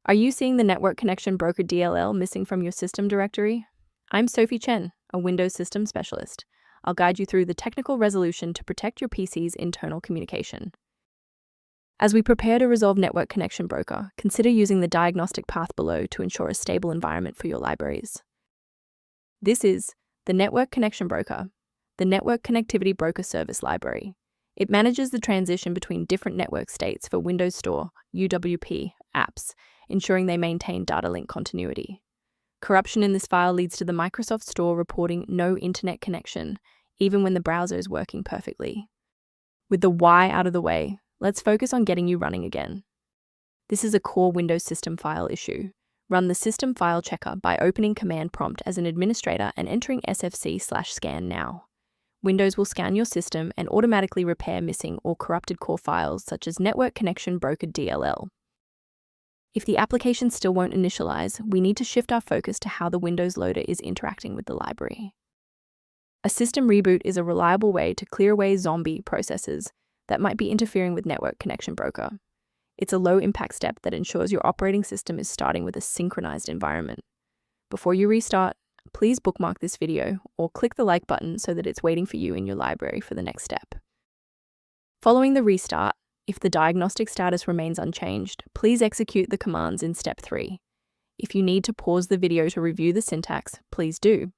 Are you seeing the Network Connection Broker DLL missing from your system directory? I'm Sophie Chen, a Windows System Specialist. I'll guide you through the technical resolution to protect your PC's internal communication. As we prepare to resolve Network Connection Broker, consider using the diagnostic path below to ensure a stable environment for your libraries. This is the Network Connection Broker, the Network Connectivity Broker Service Library. It manages the transition between different network states for Windows Store (UWP) apps, ensuring they maintain data link continuity. Corruption in this file leads to the Microsoft Store reporting no internet connection, even when the browser is working perfectly. With the why out of the way, let's focus on getting you running again. This is a core Windows system file issue. Run the System File Checker by opening Command Prompt as an administrator and entering sfc/scan now. Windows will scan your system and automatically repair missing or corrupted core files such as Network Connection Broker DLL. If the application still won't initialize, we need to shift our focus to how the Windows loader is interacting with the library. A system reboot is a reliable way to clear away zombie processes that might be interfering with Network Connection Broker. It's a low-impact step that ensures your operating system is starting with a synchronized environment. Before you restart, please bookmark this video or click the like button so that it's waiting for you in your library for the next step. Following the restart, if the diagnostic status remains unchanged, please execute the commands in Step 3. If you need to pause the video to review the syntax, please do.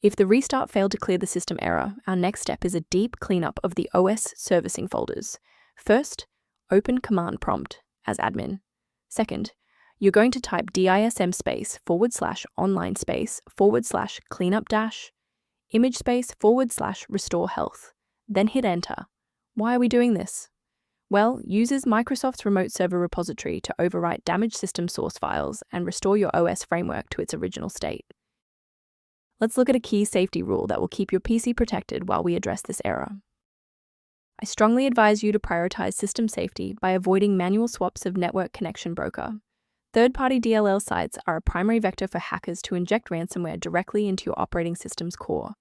If the restart failed to clear the system error, our next step is a deep cleanup of the OS servicing folders. First, open Command Prompt as admin. Second, you're going to type DISM /cleanup-image/image/restore health, then hit Enter. Why are we doing this? Well, uses Microsoft's remote server repository to overwrite damaged system source files and restore your OS framework to its original state. Let's look at a key safety rule that will keep your PC protected while we address this error. I strongly advise you to prioritize system safety by avoiding manual swaps of Network Connection Broker. Third-party DLL sites are a primary vector for hackers to inject ransomware directly into your operating system's core.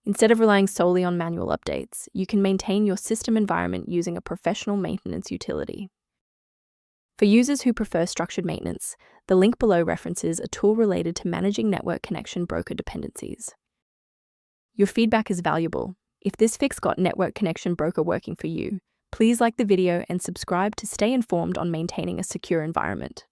Instead of relying solely on manual updates, you can maintain your system environment using a professional maintenance utility. For users who prefer structured maintenance, the link below references a tool related to managing Network Connection Broker dependencies. Your feedback is valuable. If this fix got Network Connection Broker working for you, please like the video and subscribe to stay informed on maintaining a secure environment.